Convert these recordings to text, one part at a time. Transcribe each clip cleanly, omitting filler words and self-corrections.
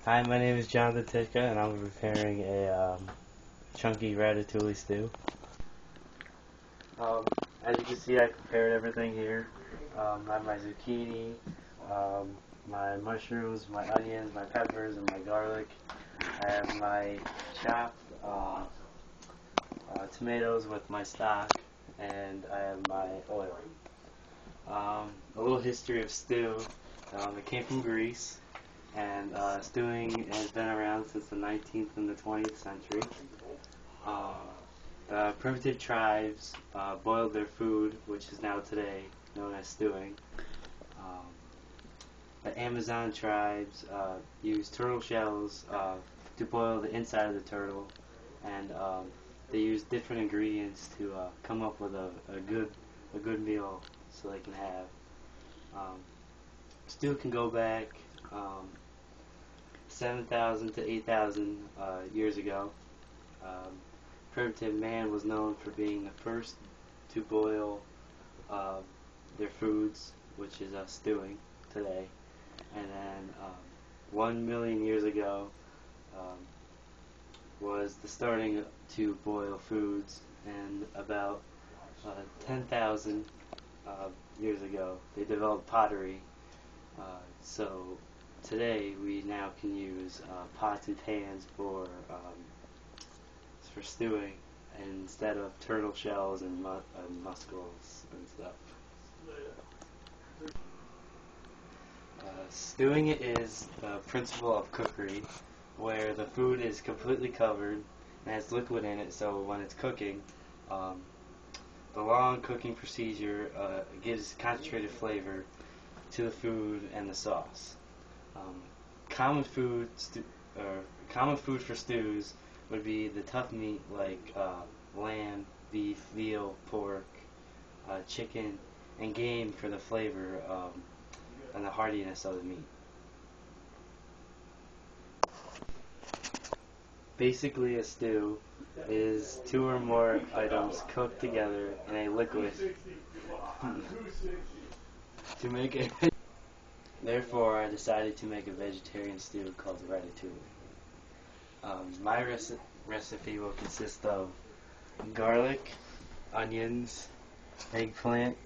Hi, my name is Jonthans titka, and I'm preparing a chunky ratatouille stew. As you can see, I prepared everything here. I have my zucchini, my mushrooms, my onions, my peppers, and my garlic. I have my chopped tomatoes with my stock, and I have my oil. A little history of stew. It came from Greece. And stewing has been around since the 19th and the 20th century. Primitive tribes boiled their food, which is now today known as stewing. The Amazon tribes used turtle shells to boil the inside of the turtle, and they used different ingredients to come up with a good meal so they can have. Stew can go back 7,000 to 8,000 years ago. Primitive man was known for being the first to boil their foods, which is stewing today. And then 1 million years ago was the starting to boil foods, and about 10,000 years ago they developed pottery. So today we now can use pots and pans for stewing instead of turtle shells and mussels and stuff. Stewing is the principle of cookery, where the food is completely covered and has liquid in it, so when it's cooking, the long cooking procedure gives concentrated flavor to the food and the sauce. Common food for stews would be the tough meat like lamb, beef, veal, pork, chicken, and game for the flavor and the heartiness of the meat. Basically, a stew is 2 or more items cooked together in a liquid to make it. Therefore, I decided to make a vegetarian stew called ratatouille. My recipe will consist of garlic, onions, eggplant,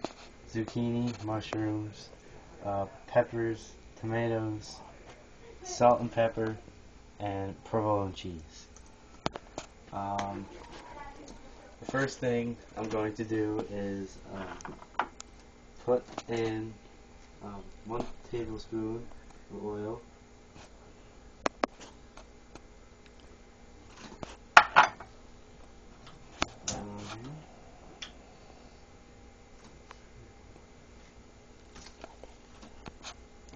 zucchini, mushrooms, peppers, tomatoes, salt and pepper, and provolone cheese. The first thing I'm going to do is put in 1 tablespoon of oil,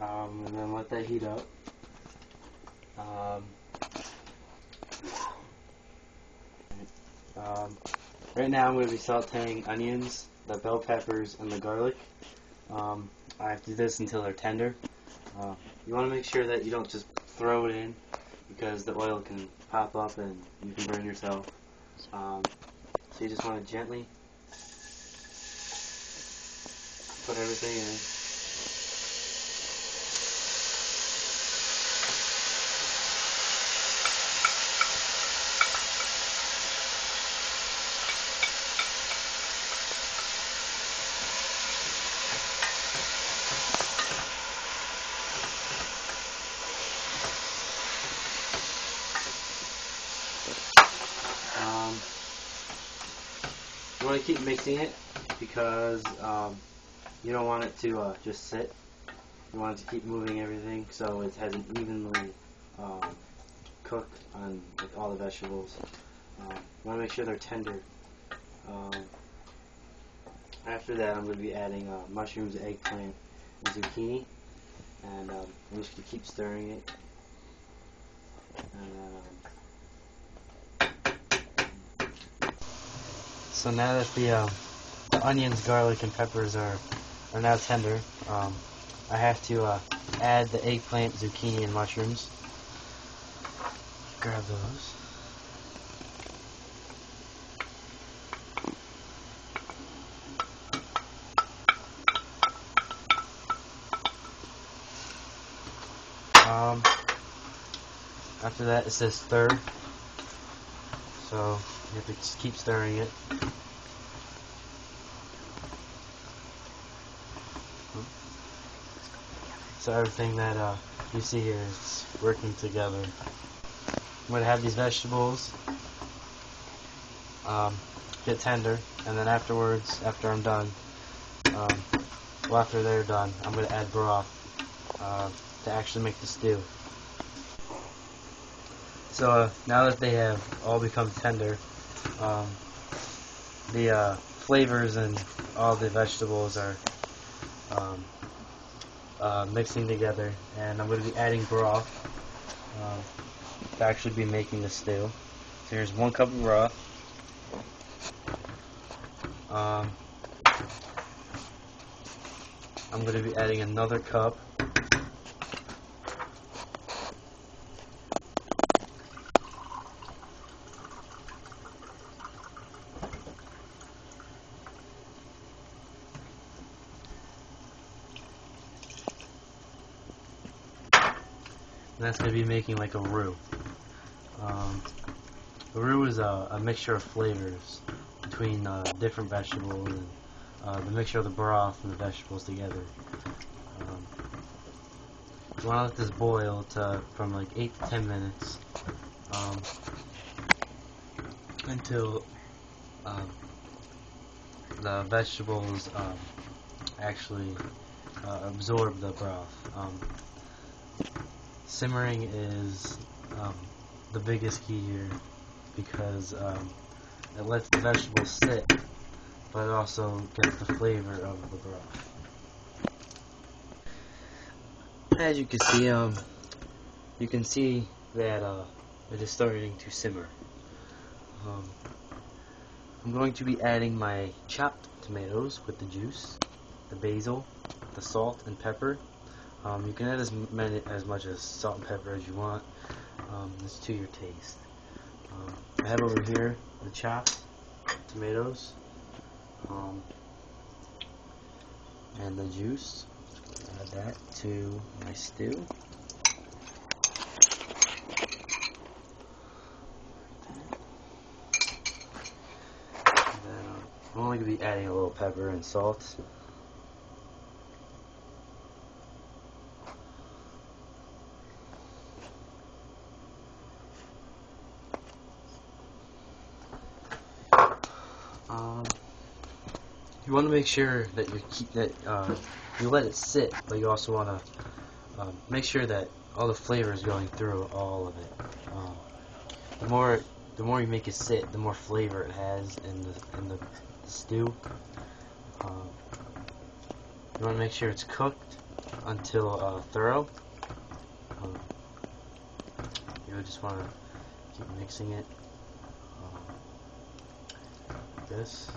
and then let that heat up. Right now I'm going to be sauteing onions, the bell peppers, and the garlic. I have to do this until they're tender. You want to make sure that you don't just throw it in, because the oil can pop up and you can burn yourself. So you just want to gently put everything in. You want to keep mixing it because you don't want it to just sit. You want it to keep moving everything so it has an evenly cook on all the vegetables. You want to make sure they're tender. After that, I'm going to be adding mushrooms, eggplant, and zucchini, and I'm just going to keep stirring it. So now that the onions, garlic, and peppers are now tender, I have to add the eggplant, zucchini, and mushrooms. Grab those. After that, it says stir. So you have to just keep stirring it. So everything that you see here is working together. I'm going to have these vegetables get tender, and then afterwards, after I'm done, well, after they're done, I'm going to add broth to actually make the stew. So now that they have all become tender, the flavors and all the vegetables are mixing together, and I'm going to be adding broth to actually be making the stew. So here's 1 cup of broth. I'm going to be adding another cup. And that's going to be making like a roux. A roux is a mixture of flavors between different vegetables and the mixture of the broth and the vegetables together. You want to let this boil from like 8 to 10 minutes until the vegetables actually absorb the broth. Simmering is the biggest key here because it lets the vegetables sit, but it also gets the flavor of the broth. As you can see that it is starting to simmer. I'm going to be adding my chopped tomatoes with the juice, the basil, the salt and pepper. You can add as much as salt and pepper as you want. It's to your taste. I have over here the chopped tomatoes and the juice. Add that to my stew. And then I'm only going to be adding a little pepper and salt. You want to make sure that you let it sit, but you also want to make sure that all the flavor is going through all of it. The more you make it sit, the more flavor it has in the stew. You want to make sure it's cooked until thorough. You just want to keep mixing it like this.